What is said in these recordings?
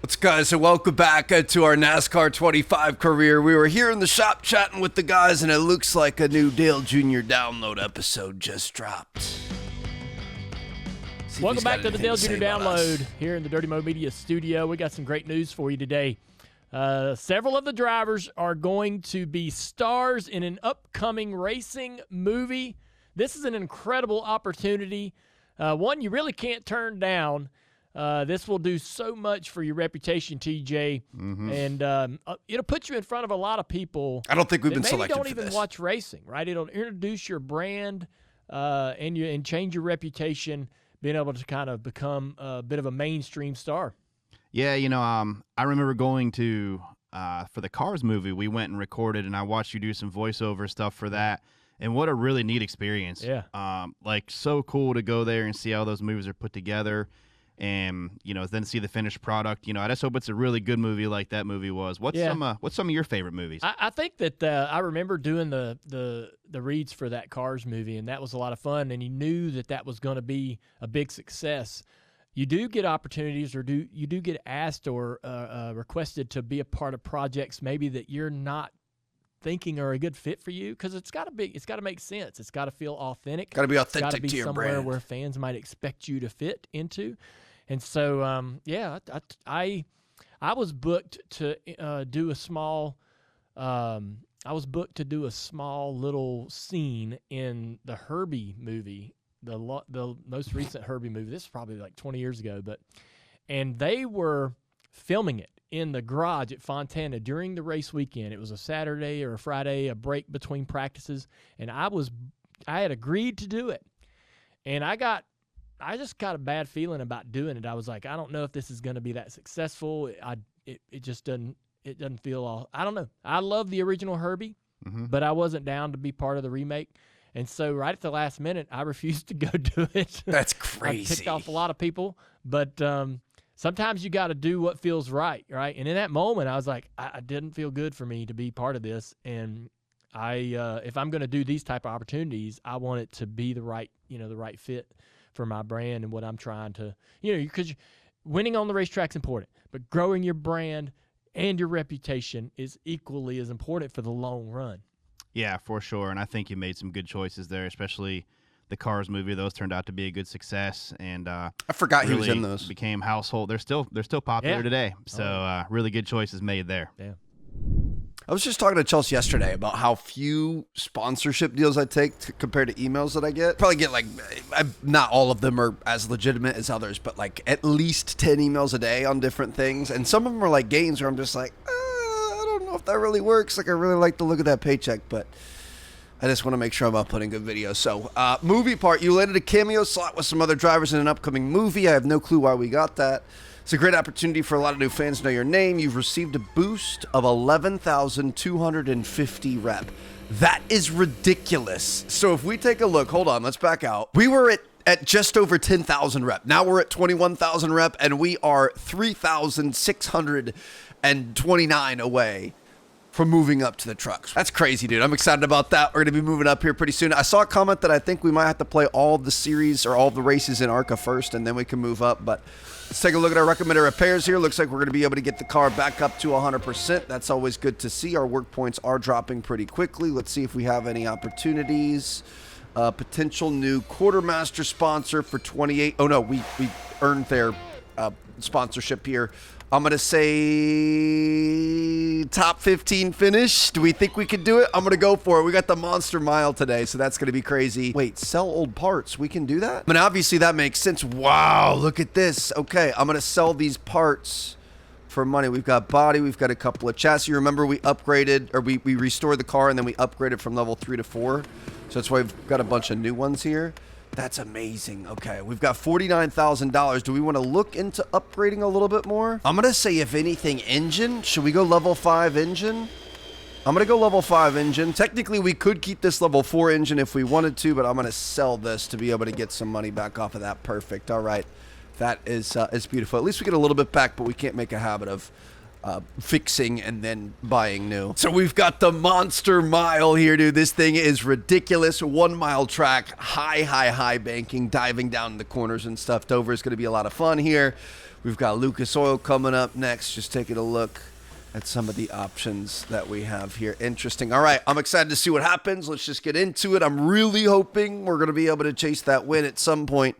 What's guys, and welcome back to our NASCAR 25 career. We were here in the shop chatting with the guys, and it looks like a new Dale Jr. download episode just dropped. Welcome back to the Dale Jr. Download here in the Dirty Mo Media studio. We got some great news for you today. Several of the drivers are going to be stars in an upcoming racing movie. This is an incredible opportunity, one you really can't turn down. This will do so much for your reputation, TJ, and it'll put you in front of a lot of people. I don't think we've been selected for this. Maybe don't even watch racing, right? It'll introduce your brand and change your reputation, being able to kind of become a bit of a mainstream star. Yeah, I remember going to for the Cars movie. We went and recorded, and I watched you do some voiceover stuff for that. And what a really neat experience! Yeah, so cool to go there and see how those movies are put together. And then see the finished product. I just hope it's a really good movie like that movie was. What's some of your favorite movies? I think that I remember doing the reads for that Cars movie, and that was a lot of fun. And you knew that was going to be a big success. You do get opportunities, or you do get asked or requested to be a part of projects maybe that you're not thinking are a good fit for you, because it's got to make sense. It's got to feel authentic. Got to be authentic to your brand. Somewhere where fans might expect you to fit into. And so, I was booked to do a small. I was booked to do a small little scene in the Herbie movie, the most recent Herbie movie. This is probably like 20 years ago, and they were filming it in the garage at Fontana during the race weekend. It was a Saturday or a Friday, a break between practices, and I had agreed to do it, and I just got a bad feeling about doing it. I was like, I don't know if this is going to be that successful. It just doesn't feel all. I don't know. I love the original Herbie, but I wasn't down to be part of the remake. And so right at the last minute, I refused to go do it. That's crazy. I ticked off a lot of people, but sometimes you got to do what feels right? And in that moment, I was like, I didn't feel good for me to be part of this, and if I'm going to do these type of opportunities, I want it to be the right fit for my brand and what I'm trying to, because winning on the racetrack is important, but growing your brand and your reputation is equally as important for the long run. Yeah, for sure. And I think you made some good choices there, especially the Cars movie. Those turned out to be a good success, and I forgot really he was in those. Became household. They're still popular today. So really good choices made there. Yeah. I was just talking to Chelsea yesterday about how few sponsorship deals I take compared to emails that I get. Probably get not all of them are as legitimate as others, but at least 10 emails a day on different things. And some of them are games where I'm just I don't know if that really works. I really like the look of that paycheck, but I just want to make sure I'm putting good videos. So, movie part, you landed a cameo slot with some other drivers in an upcoming movie. I have no clue why we got that. It's a great opportunity for a lot of new fans to know your name. You've received a boost of 11,250 rep. That is ridiculous. So if we take a look, hold on, let's back out. We were at just over 10,000 rep. Now we're at 21,000 rep, and we are 3,629 away from moving up to the trucks. That's crazy, dude. I'm excited about that. We're going to be moving up here pretty soon. I saw a comment that I think we might have to play all of the series or all of the races in ARCA first, and then we can move up. But let's take a look at our recommended repairs here. Looks like we're going to be able to get the car back up to 100%. That's always good to see. Our work points are dropping pretty quickly. Let's see if we have any opportunities. Potential new quartermaster sponsor for 28. Oh, no, we earned their sponsorship here. I'm going to say top 15 finish. Do we think we can do it? I'm going to go for it. We got the Monster Mile today, so that's going to be crazy. Wait, sell old parts. We can do that? I mean, obviously that makes sense. Wow, look at this. Okay, I'm going to sell these parts for money. We've got body. We've got a couple of chassis. Remember, we upgraded, or we restored the car, and then we upgraded from level 3 to 4. So that's why we've got a bunch of new ones here. That's amazing. Okay, we've got $49,000. Do we want to look into upgrading a little bit more? I'm going to say, if anything, engine. Should we go level 5 engine? I'm going to go level 5 engine. Technically, we could keep this level 4 engine if we wanted to, but I'm going to sell this to be able to get some money back off of that. Perfect. All right. That is beautiful. At least we get a little bit back, but we can't make a habit of fixing and then buying new. So we've got the Monster Mile here, dude. This thing is ridiculous. 1 mile track, high banking, diving down the corners and stuff. Dover is going to be a lot of fun here. We've got Lucas Oil coming up next. Just taking a look at some of the options that we have here. Interesting. All right, I'm excited to see what happens. Let's just get into it. I'm really hoping we're going to be able to chase that win at some point.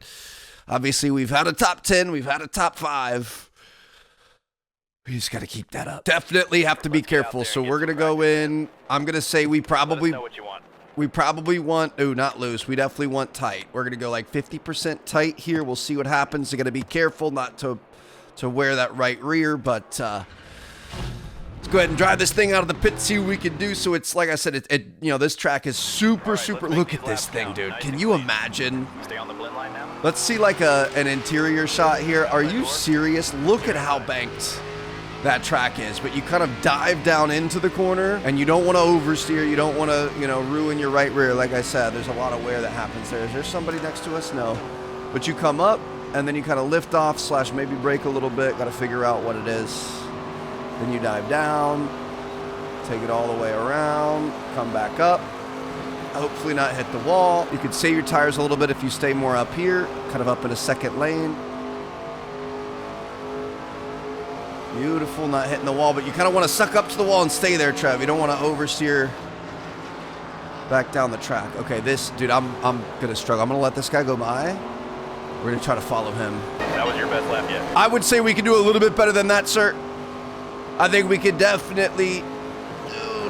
Obviously, we've had a top 10. We've had a top 5. We just got to keep that up. Definitely have to be careful. So we're going to go in. I'm going to say we probably want, oh, not loose. We definitely want tight. We're going to go like 50% tight here. We'll see what happens. You got to be careful not to wear that right rear, but let's go ahead and drive this thing out of the pit, see what we can do. So it's like I said, you know, this track is super. Look at this thing, dude. Can you imagine? Stay on the blend line now. Let's see like an interior shot here. Are you serious? Look at how banked that track is, but you kind of dive down into the corner and you don't want to oversteer. You don't want to, you know, ruin your right rear. Like I said, there's a lot of wear that happens there. Is there somebody next to us? No. But you come up and then you kind of lift off / maybe brake a little bit. Got to figure out what it is. Then you dive down, take it all the way around, come back up, hopefully not hit the wall. You could save your tires a little bit if you stay more up here, kind of up in a second lane. Beautiful, not hitting the wall, but you kind of want to suck up to the wall and stay there, Trev. You don't want to oversteer back down the track. Okay, this, dude, I'm going to struggle. I'm going to let this guy go by. We're going to try to follow him. That was your best lap yet. I would say we can do a little bit better than that, sir. I think we could definitely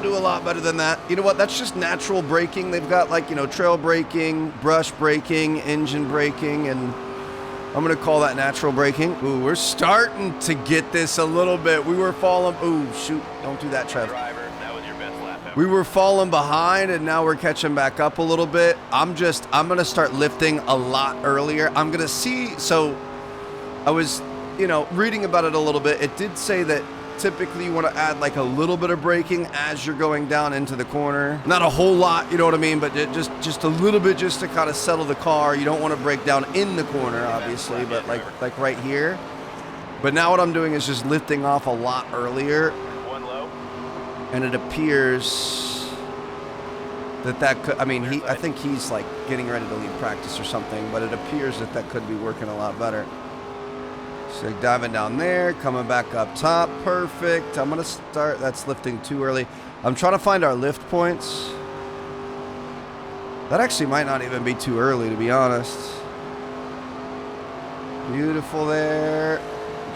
do a lot better than that. You know what? That's just natural braking. They've got like, you know, trail braking, brush braking, engine braking, and I'm going to call that natural braking. Ooh, we're starting to get this a little bit. We were falling. Ooh, shoot. Don't do that, Trev. Driver, that was your best lap ever. We were falling behind, and now we're catching back up a little bit. I'm going to start lifting a lot earlier. I'm going to see. So I was, you know, reading about it a little bit. It did say that typically you want to add like a little bit of braking as you're going down into the corner. Not a whole lot, you know what I mean, but just a little bit just to kind of settle the car. You don't want to brake down in the corner, obviously, but like right here. But now what I'm doing is just lifting off a lot earlier. One low. And it appears that could, I mean, I think he's like getting ready to leave practice or something, but it appears that could be working a lot better. So diving down there, coming back up top, perfect. I'm going to start, that's lifting too early. I'm trying to find our lift points. That actually might not even be too early, to be honest. Beautiful there.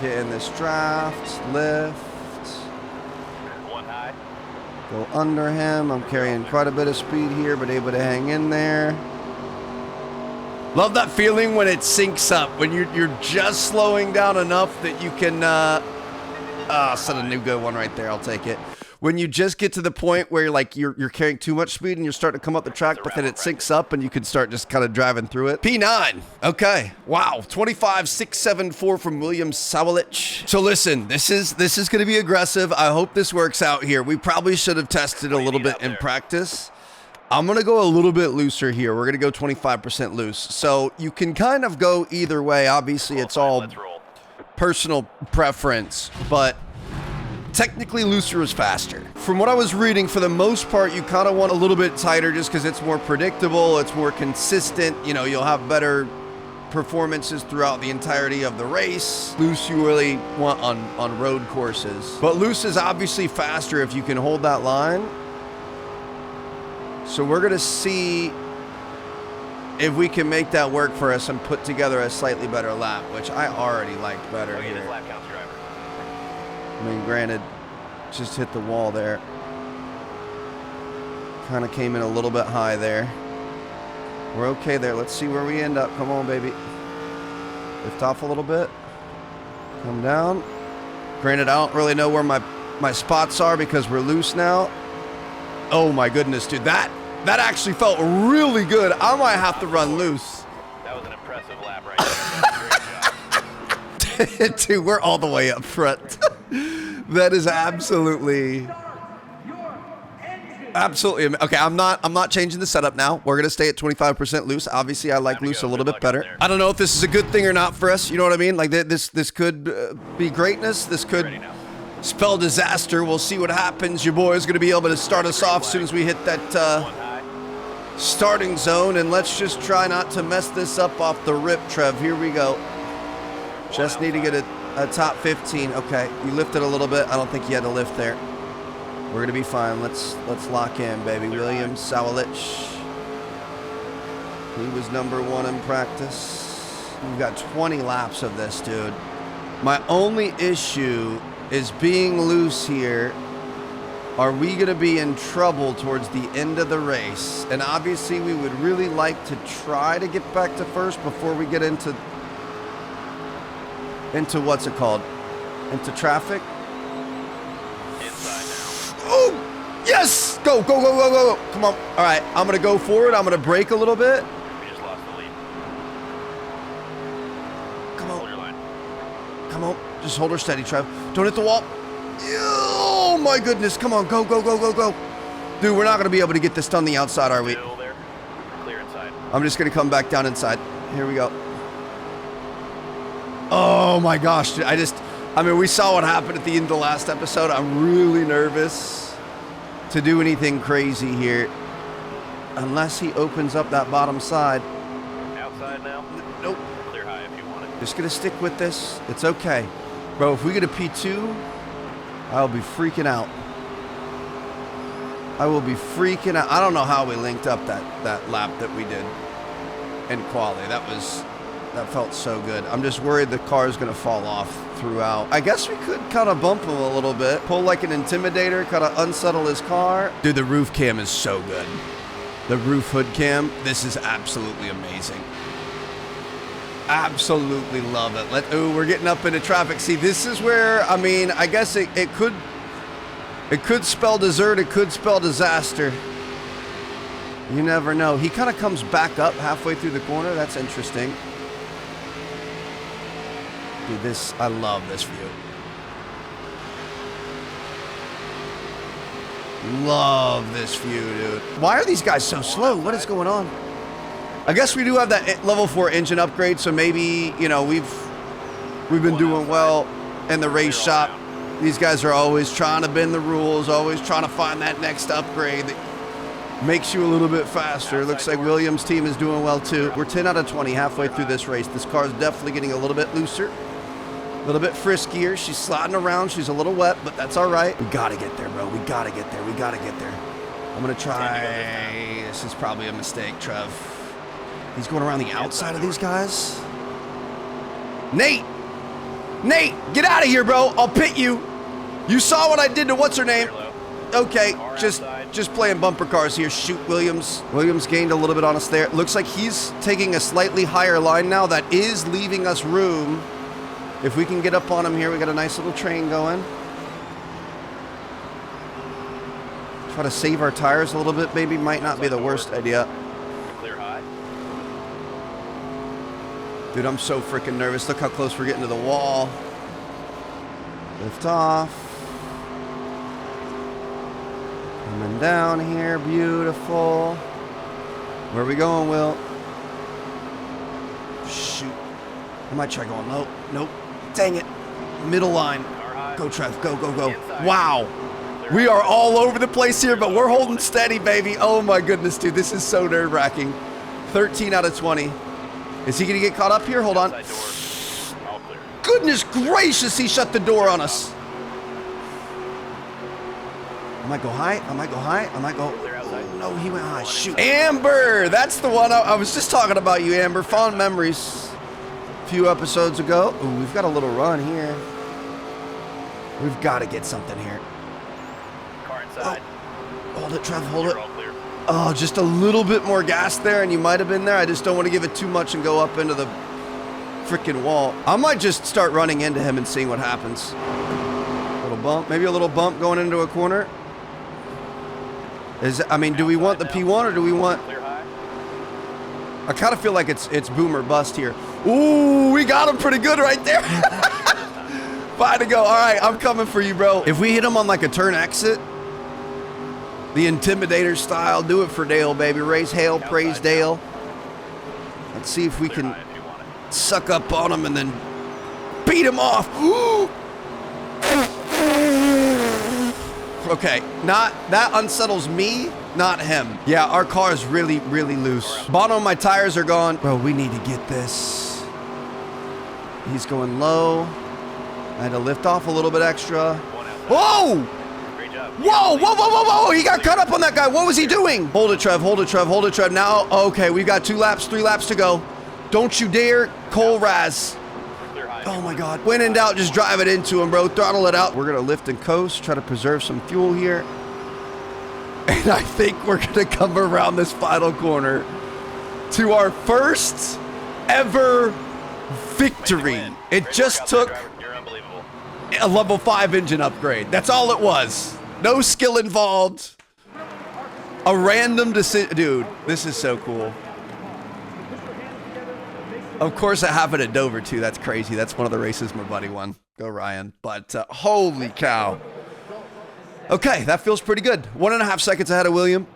Getting this draft, lift. One high. Go under him. I'm carrying quite a bit of speed here, but able to hang in there. Love that feeling when it syncs up, when you're just slowing down enough that you can, set a new good one right there. I'll take it. When you just get to the point where you're carrying too much speed and you're starting to come up the track, but then it syncs up and you can start just kind of driving through it. P9. Okay. Wow. 25,674 from William Sawalich. So listen, this is going to be aggressive. I hope this works out here. We probably should have tested a little bit in practice. I'm going to go a little bit looser here. We're going to go 25% loose. So you can kind of go either way. Obviously, it's all personal preference, but technically looser is faster. From what I was reading, for the most part, you kind of want a little bit tighter just because it's more predictable. It's more consistent. You know, you'll have better performances throughout the entirety of the race. Loose you really want on road courses. But loose is obviously faster if you can hold that line. So we're going to see if we can make that work for us and put together a slightly better lap, which I already liked better here. Lap counts, driver. I mean, granted, just hit the wall there. Kind of came in a little bit high there. We're okay there. Let's see where we end up. Come on, baby. Lift off a little bit. Come down. Granted, I don't really know where my spots are because we're loose now. Oh my goodness, dude. That actually felt really good. I might have to run loose. That was an impressive lap right there. Great job. Dude, we're all the way up front. That is absolutely okay. I'm not changing the setup now. We're gonna stay at 25% loose. Obviously, I like loose a little bit better. I don't know if this is a good thing or not for us. You know what I mean? Like this could be greatness. This could Spell disaster. We'll see what happens. Your boy is going to be able to start us off as soon as we hit that One high. starting zone. And let's just try not to mess this up off the rip, Trev. Here we go. Just need to get a top 15. Okay, you lifted a little bit. I don't think you had to lift there. We're going to be fine. Let's lock in, baby. William Sawalich. He was #1 in practice. We've got 20 laps of this, dude. My only issue is being loose here. Are we going to be in trouble towards the end of the race? And obviously, we would really like to try to get back to first before we get into what's it called? Into traffic? Inside now. Oh, yes! Go, go, go, go, go. Come on. All right, I'm going to go forward. I'm going to brake a little bit. We just lost the lead. Come Hold on. your line. Come on. Just hold her steady, Trev. Don't hit the wall. Oh, my goodness. Come on. Go, go, go, go, go. Dude, we're not going to be able to get this done the outside, are we? Still there. Clear inside. I'm just going to come back down inside. Here we go. Oh, my gosh. Dude, I mean, we saw what happened at the end of the last episode. I'm really nervous to do anything crazy here. Unless he opens up that bottom side. Outside now. Nope. Clear high if you want it. Just going to stick with this. It's okay. Bro, if we get a P2, I'll be freaking out. I will be freaking out. I don't know how we linked up that lap that we did in quali. That felt so good. I'm just worried the car is going to fall off throughout. I guess we could kind of bump him a little bit. Pull like an intimidator, kind of unsettle his car. Dude, the roof cam is so good. The roof hood cam, this is absolutely amazing. Absolutely love it. Ooh, we're getting up into traffic. See, this is where, I mean, I guess it could spell dessert. It could spell disaster. You never know. He kind of comes back up halfway through the corner. That's interesting. Dude, I love this view. Love this view, dude. Why are these guys so slow? What is going on? I guess we do have that level 4 engine upgrade, so maybe, you know, we've been doing well in the race shop. These guys are always trying to bend the rules, always trying to find that next upgrade that makes you a little bit faster. Looks like Williams' team is doing well too. We're 10 out of 20 halfway through this race. This car is definitely getting a little bit looser, a little bit friskier. She's sliding around. She's a little wet, but that's all right. We got to get there, bro. We got to get there. We got to get there. I'm going to try. This is probably a mistake, Trev. He's going around the outside of these guys. Nate, get out of here, bro. I'll pit you. You saw what I did to what's her name. Okay, just playing bumper cars here. Shoot, Williams. Williams gained a little bit on us there. Looks like he's taking a slightly higher line now. That is leaving us room. If we can get up on him here, we got a nice little train going. Try to save our tires a little bit, maybe. Might not be the worst idea. Clear high. Dude, I'm so freaking nervous. Look how close we're getting to the wall. Lift off. Coming down here. Beautiful. Where are we going, Will? Shoot. I might try going low. Nope. Dang it. Middle line. Go, Trev. Go, go, go. Wow. We are all over the place here, but we're holding steady, baby. Oh, my goodness, dude. This is so nerve-wracking. 13 out of 20. Is he going to get caught up here? Hold on. Goodness gracious, he shut the door on us. I might go high. I might go high. I might go. Oh, no, he went high. Shoot. Amber. That's the one. I was just talking about you, Amber. Fond memories. A few episodes ago. Ooh, we've got a little run here. We've got to get something here. Car inside. Oh, hold it, Trev. Hold it. You're all clear. Oh, just a little bit more gas there, and you might have been there. I just don't want to give it too much and go up into the freaking wall. I might just start running into him and seeing what happens. A little bump, maybe a little bump going into a corner. I mean, do we want the P1 or do we want? Clear high. I kind of feel like it's boom or bust here. Ooh, we got him pretty good right there. 5 to go. All right, I'm coming for you, bro. If we hit him on like a turn exit, the Intimidator style, do it for Dale, baby. Raise hail, praise Dale. Let's see if we can suck up on him and then beat him off. Okay, not that unsettles me, not him. Yeah, our car is really, really loose. Bottom of my tires are gone. Bro, we need to get this. He's going low. I had to lift off a little bit extra. Whoa! Great job. Whoa, whoa, whoa, whoa, whoa! He got cut up on that guy. What was he doing? Hold it, Trev. Hold it, Trev. Hold it, Trev. Now, okay, we've got 2 laps, 3 laps to go. Don't you dare, Cole Raz. Clear high. Oh my God. When in doubt, just drive it into him, bro. Throttle it out. We're gonna lift and coast, try to preserve some fuel here. And I think we're gonna come around this final corner to our first ever victory. It just took You're unbelievable. a level 5 engine upgrade. That's all it was. No skill involved. A random decision. Dude, this is so cool. Of course, it happened at Dover, too. That's crazy. That's one of the races my buddy won. Go, Ryan. But holy cow. Okay, that feels pretty good. 1.5 seconds ahead of William.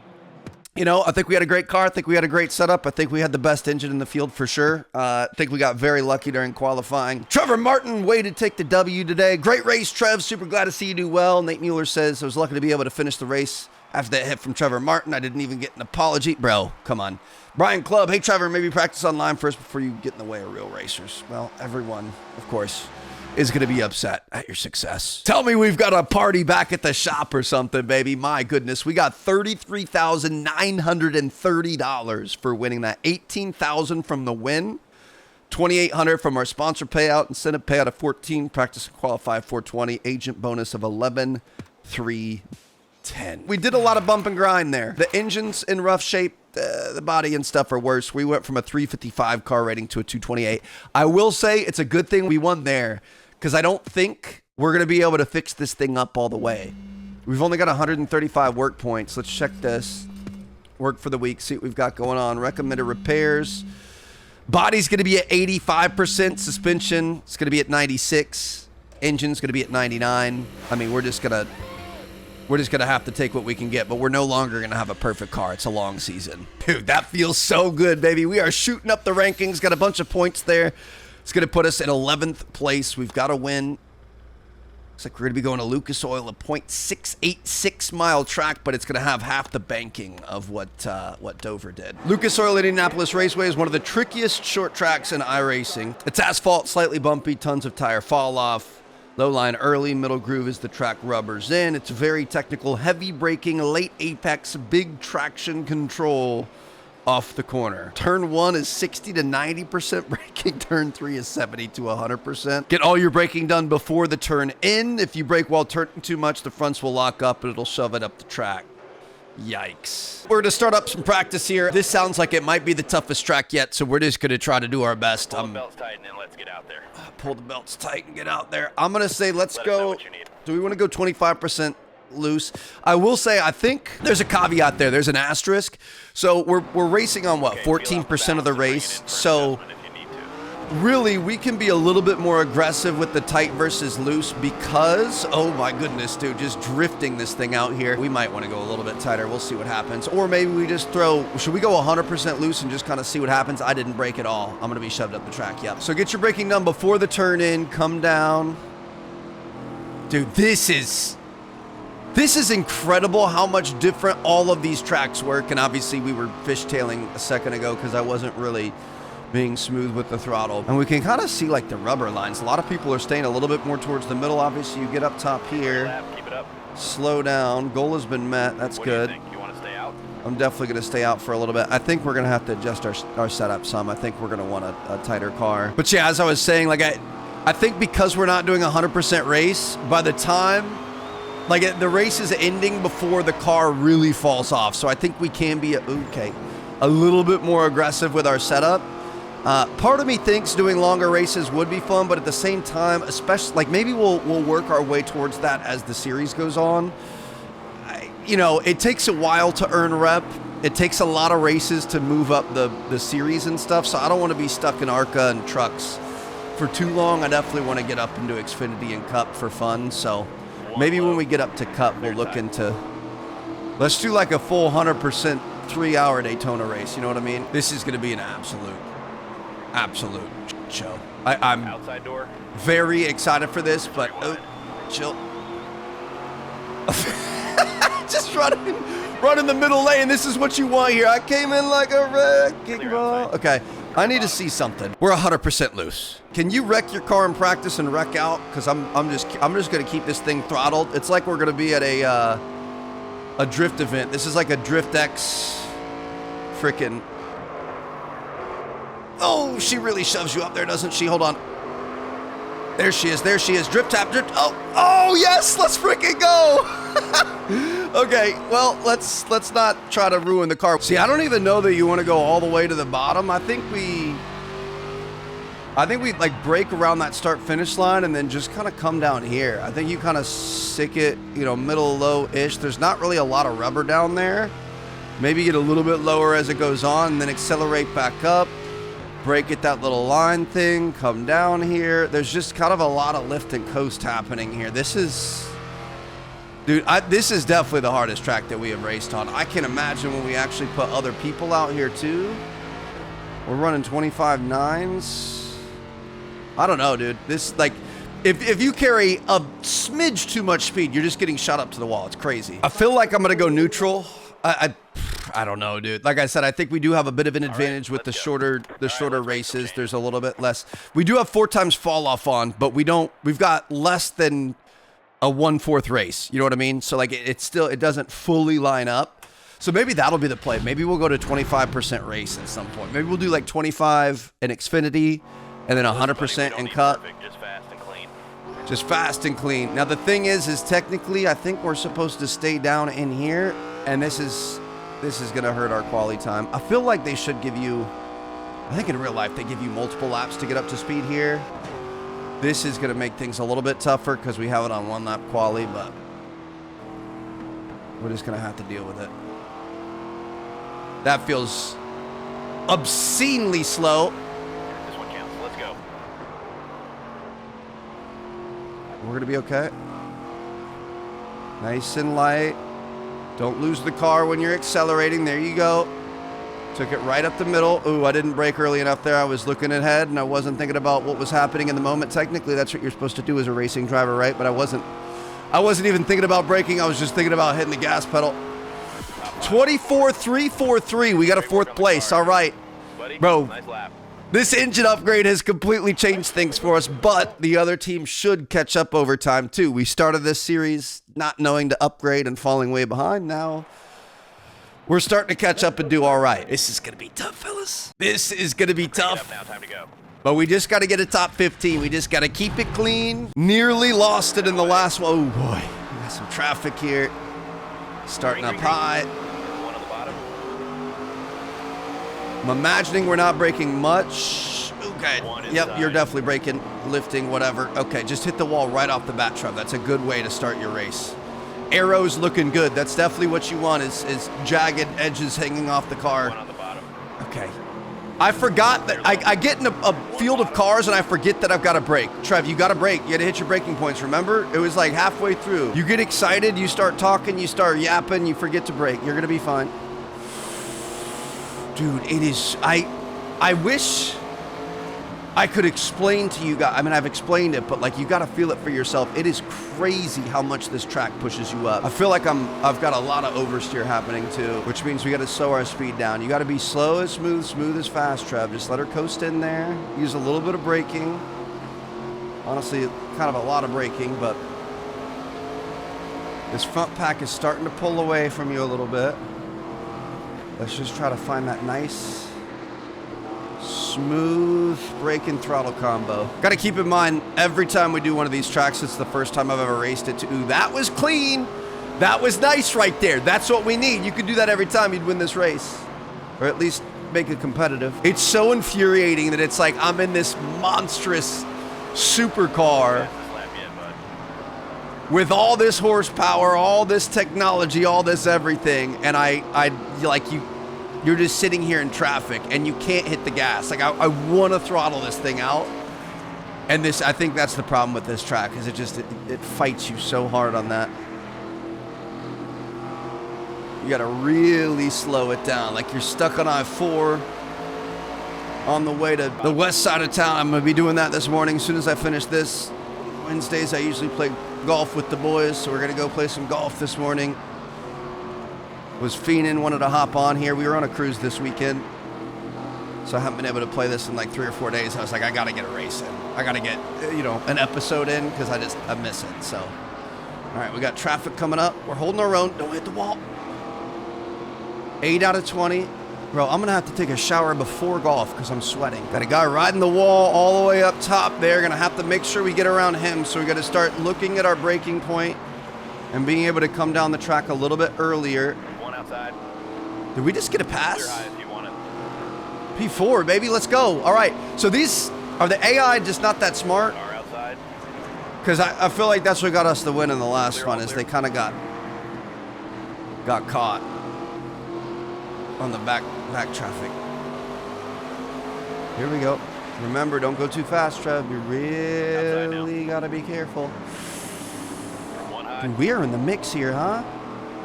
You know, I think we had a great car. I think we had a great setup. I think we had the best engine in the field for sure. I think we got very lucky during qualifying. Trevor Martin, way to take the W today. Great race, Trev. Super glad to see you do well. Nate Mueller says, I was lucky to be able to finish the race after that hit from Trevor Martin. I didn't even get an apology. Bro, come on. Brian Club, hey, Trevor, maybe practice online first before you get in the way of real racers. Well, everyone, of course, is going to be upset at your success. Tell me we've got a party back at the shop or something, baby. My goodness, we got $33,930 for winning that. $18,000 from the win, $2,800 from our sponsor payout, incentive payout of $14, practice and qualify 420, agent bonus of $11,310. We did a lot of bump and grind there. The engine's in rough shape. The body and stuff are worse. We went from a 355 car rating to a 228. I will say it's a good thing we won there because I don't think we're going to be able to fix this thing up all the way. We've only got 135 work points. Let's check this. Work for the week. See what we've got going on. Recommended repairs. Body's going to be at 85%. Suspension is going to be at 96. Engine's going to be at 99. I mean, we're just going to have to take what we can get, but we're no longer going to have a perfect car. It's a long season. Dude, that feels so good, baby. We are shooting up the rankings. Got a bunch of points there. It's going to put us in 11th place. We've got to win. Looks like we're going to be going to Lucas Oil, a 0.686 mile track, but it's going to have half the banking of what Dover did. Lucas Oil Indianapolis Raceway is one of the trickiest short tracks in iRacing. It's asphalt, slightly bumpy, tons of tire fall off. Low line early, middle groove is the track rubbers in. It's very technical, heavy braking, late apex, big traction control off the corner. Turn 1 is 60 to 90% braking. Turn 3 is 70 to 100%. Get all your braking done before the turn in. If you brake while turning too much, the fronts will lock up and it'll shove it up the track. Yikes. We're going to start up some practice here. This sounds like it might be the toughest track yet, so we're just going to try to do our best. Pull the belts tight and then let's get out there. Pull the belts tight and get out there. I'm going to say let's Let us know go. what you need. Do we want to go 25% loose? I will say I think there's a caveat there. There's an asterisk. So we're racing on what, Okay, feel out 14% of the balance and bring it race. in for So adjustment if you need to. really we can be a little bit more aggressive with the tight versus loose because, oh my goodness, dude, just drifting this thing out here. We might want to go a little bit tighter. We'll see what happens. Or maybe we just should we go 100% loose and just kind of see what happens? I didn't brake at all. I'm going to be shoved up the track. Yep. So get your braking done before the turn in. Come down. Dude, this is incredible how much different all of these tracks work. And obviously we were fishtailing a second ago because I wasn't really being smooth with the throttle. And we can kind of see like the rubber lines. A lot of people are staying a little bit more towards the middle. Obviously you get up top here, Lap, keep it up. slow down. Goal has been met. That's What good. do you think? You want to stay out? I'm definitely going to stay out for a little bit. I think we're going to have to adjust our setup some. I think we're going to want a tighter car. But yeah, as I was saying, like I think because we're not doing 100% race, by the time like the race is ending before the car really falls off. So I think we can be a little bit more aggressive with our setup. Part of me thinks doing longer races would be fun, but at the same time, especially like maybe we'll work our way towards that as the series goes on. You know, it takes a while to earn rep. It takes a lot of races to move up the series and stuff. So I don't want to be stuck in ARCA and trucks for too long. I definitely want to get up into Xfinity and Cup for fun. So maybe when we get up to Cup, we'll look into, let's do like a full 100% 3-hour Daytona race. You know what I mean? This is going to be an absolute show. I'm Outside door. very excited for this, but chill. just running the middle lane. This is what you want here. I came in like a wrecking ball. Okay, I need to see something. We're 100% loose. Can you wreck your car in practice and wreck out? Because I'm just gonna keep this thing throttled. It's like we're gonna be at a drift event. This is like a Drift X frickin'. Oh, she really shoves you up there, doesn't she? Hold on. There she is. There she is. Drip tap. Drip. Oh yes. Let's freaking go. Okay. Well, let's not try to ruin the car. See, I don't even know that you want to go all the way to the bottom. I think we like break around that start finish line and then just kind of come down here. I think you kind of sick it, you know, middle low ish. There's not really a lot of rubber down there. Maybe get a little bit lower as it goes on and then accelerate back up. Break at that little line thing, come down here. There's just kind of a lot of lift and coast happening here. This is, dude, this is definitely the hardest track that we have raced on. I can imagine when we actually put other people out here too. We're running 25.9s. I don't know, dude. This, like, if you carry a smidge too much speed, you're just getting shot up to the wall. It's crazy. I feel like I'm gonna go neutral. I don't know, dude. Like I said, I think we do have a bit of an advantage with the shorter races. There's a little bit less. We do have 4 times fall off on, but we've got less than a 1/4 race. You know what I mean? So like it doesn't fully line up. So maybe that'll be the play. Maybe we'll go to 25% race at some point. Maybe we'll do like 25 in Xfinity and then 100% in Cup. Just fast and clean. Just fast and clean. Now the thing is technically I think we're supposed to stay down in here, and this is gonna hurt our quality time. I feel like they should give you, I think in real life they give you multiple laps to get up to speed here. This is gonna make things a little bit tougher because we have it on 1 lap quali, but we're just gonna have to deal with it. That feels obscenely slow. This one counts. Let's go. We're gonna be okay. Nice and light. Don't lose the car when you're accelerating. There you go. Took it right up the middle. Ooh, I didn't brake early enough there. I was looking ahead and I wasn't thinking about what was happening in the moment. Technically, that's what you're supposed to do as a racing driver, right? But I wasn't even thinking about braking. I was just thinking about hitting the gas pedal. 24.343. We got a 4th place. All right. Buddy, Bro. nice lap. This engine upgrade has completely changed things for us, but the other team should catch up over time too. We started this series not knowing to upgrade and falling way behind. Now we're starting to catch up and do all right. This is going to be tough, fellas. This is going to be tough. Now, time to go. But we just got to get a top 15. We just got to keep it clean. Nearly lost it in the last one. Oh boy, we got some traffic here. Starting up high. One on the bottom. I'm imagining we're not braking much. Okay. Yep, you're definitely braking, lifting, whatever. Okay, just hit the wall right off the bat, Trev. That's a good way to start your race. Arrows looking good. That's definitely what you want is jagged edges hanging off the car. One on the bottom. Okay. I forgot that I get in a field of cars and I forget that I've got to brake. Trev, you got to brake. You got to hit your braking points, remember? It was like halfway through. You get excited, you start talking, you start yapping, you forget to brake. You're going to be fine. Dude, it is, I wish I could explain to you guys. I mean, I've explained it, but like you got to feel it for yourself. It is crazy how much this track pushes you up. I feel like I've got a lot of oversteer happening too, which means we got to slow our speed down. You got to be slow as smooth, smooth as fast, Trev. Just let her coast in there. Use a little bit of braking. Honestly, kind of a lot of braking, but this front pack is starting to pull away from you a little bit. Let's just try to find that nice, smooth brake and throttle combo. Got to keep in mind, every time we do one of these tracks, it's the first time I've ever raced it. Ooh, that was clean. That was nice right there. That's what we need. You could do that every time, you'd win this race. Or at least make it competitive. It's so infuriating that it's like I'm in this monstrous supercar with all this horsepower, all this technology, all this everything, and you're just sitting here in traffic and you can't hit the gas. Like I want to throttle this thing out, and I think that's the problem with this track, is it fights you so hard on that. You got to really slow it down, like you're stuck on I-4 on the way to the west side of town. I'm gonna be doing that this morning as soon as I finish this. Wednesdays I usually play golf with the boys, so we're gonna go play some golf this morning. Was fiending, wanted to hop on here. We were on a cruise this weekend, so I haven't been able to play this in like 3 or 4 days. I was like, I got to get a race in. I got to get, an episode in because I miss it. So, all right, we got traffic coming up. We're holding our own. Don't hit the wall. 8 out of 20. Bro, I'm going to have to take a shower before golf because I'm sweating. Got a guy riding the wall all the way up top there. Going to have to make sure we get around him. So we got to start looking at our braking point and being able to come down the track a little bit earlier. One outside. Did we just get a Clear pass? high if you want it. P4, baby. Let's go. All right. So these, are the AI just not that smart? Car outside. Because I feel like that's what got us the win in the last Clear, one, all is clear. they kind of got caught on the back traffic. Here we go. Remember, don't go too fast, Trev. You really got to be careful. One high. Dude, we are in the mix here, huh?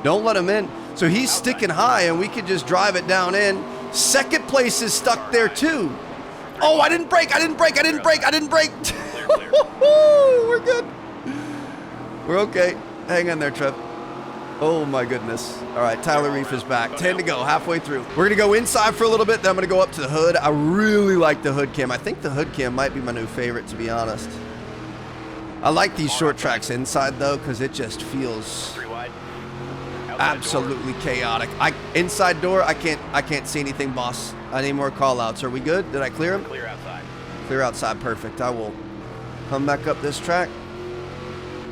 Don't let him in. So he's sticking high, and we could just drive it down in. Second place is stuck there, too. Oh, I didn't brake. I didn't brake. Clear, clear. We're good. We're okay. Hang in there, Trev. Oh, my goodness. All right, Tyler Reef is back. 10 to go, halfway through. We're going to go inside for a little bit, then I'm going to go up to the hood. I really like the hood cam. I think the hood cam might be my new favorite, to be honest. I like these short tracks inside, though, because it just feels 3 wide. Outside absolutely chaotic. Inside door, I can't see anything, boss. I need more call-outs. Are we good? Did I clear door. them? Clear outside. Clear outside, perfect. I will come back up this track.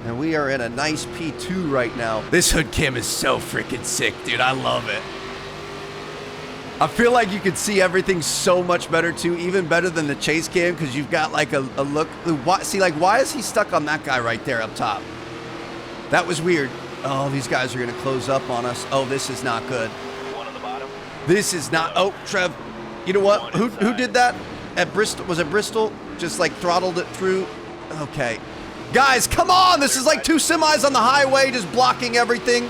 And we are in a nice P2 right now. This hood cam is so freaking sick, dude. I love it. I feel like you could see everything so much better, too. Even better than the chase cam, because you've got like a look. See, like, why is he stuck on that guy right there up top? That was weird. Oh, these guys are going to close up on us. Oh, this is not good. One on the bottom. This is not. Oh, Trev. You know what? Who did that at Bristol? Was it Bristol? Just like throttled it through. Okay. Guys, come on. This is like 2 semis on the highway just blocking everything.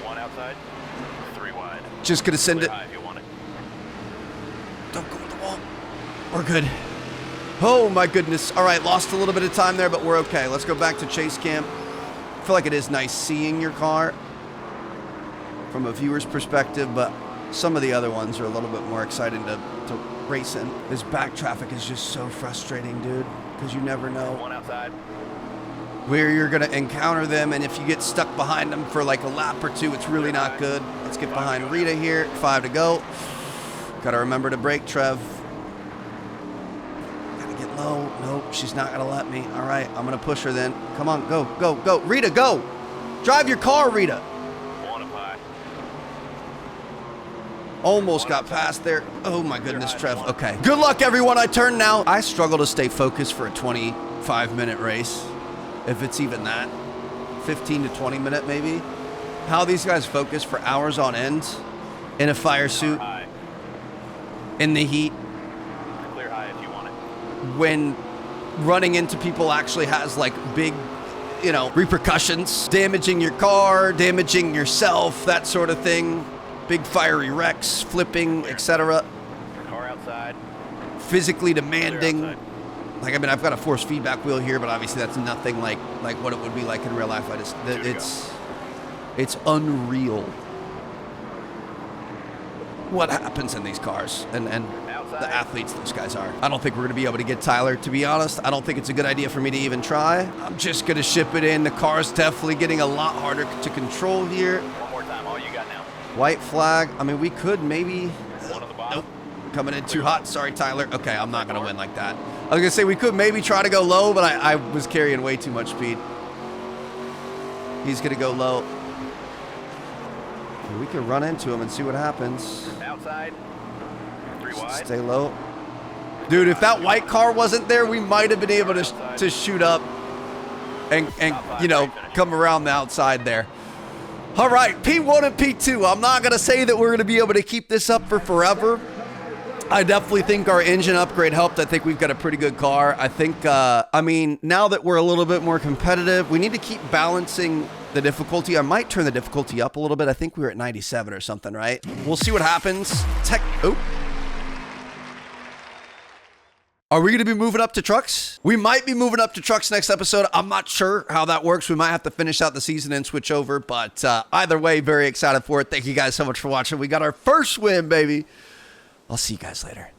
One outside. 3 wide. Just going to send Clear it. high if you want it. Don't go with the wall. We're good. Oh, my goodness. All right. Lost a little bit of time there, but we're okay. Let's go back to chase cam. I feel like it is nice seeing your car from a viewer's perspective, but some of the other ones are a little bit more exciting to race in. This back traffic is just so frustrating, dude, because you never know One outside. where you're going to encounter them, and if you get stuck behind them for like a lap or 2, it's really not good. Let's get behind Rita here. 5 to go. Got to remember to brake, Trev. Got to get low. Nope, she's not going to let me. All right, I'm going to push her then. Come on, go, go, go. Rita, go. Drive your car, Rita. One up high. Almost got past there. Oh my goodness, Trev. Okay. Good luck, everyone. I turn now. I struggle to stay focused for a 25-minute race, if it's even that. 15 to 20 minute, maybe. How these guys focus for hours on end in a fire suit, High. in the heat, Clear high if you want it. when running into people actually has like big, repercussions. Damaging your car, damaging yourself, that sort of thing. Big fiery wrecks, flipping, etc. Car outside. Physically Clear demanding. outside. Like, I mean, I've got a force feedback wheel here, but obviously that's nothing like what it would be like in real life. It's unreal what happens in these cars and the athletes those guys are. I don't think we're going to be able to get Tyler, to be honest. I don't think it's a good idea for me to even try. I'm just going to ship it in. The car's definitely getting a lot harder to control here. One more time. All you got now. White flag. I mean, we could maybe... One on the bottom. Nope. Coming in too hot. Sorry, Tyler. Okay, I'm not going to win like that. I was going to say we could maybe try to go low, but I was carrying way too much speed. He's going to go low. We could run into him and see what happens. Outside. 3 wide. Stay low. Dude, if that white car wasn't there, we might have been able to shoot up and come around the outside there. All right, P1 and P2. I'm not going to say that we're going to be able to keep this up for forever. I definitely think our engine upgrade helped. I think we've got a pretty good car. I think, now that we're a little bit more competitive, we need to keep balancing the difficulty. I might turn the difficulty up a little bit. I think we were at 97 or something, right? We'll see what happens. Oh. Are we going to be moving up to trucks? We might be moving up to trucks next episode. I'm not sure how that works. We might have to finish out the season and switch over. But either way, very excited for it. Thank you guys so much for watching. We got our first win, baby. I'll see you guys later.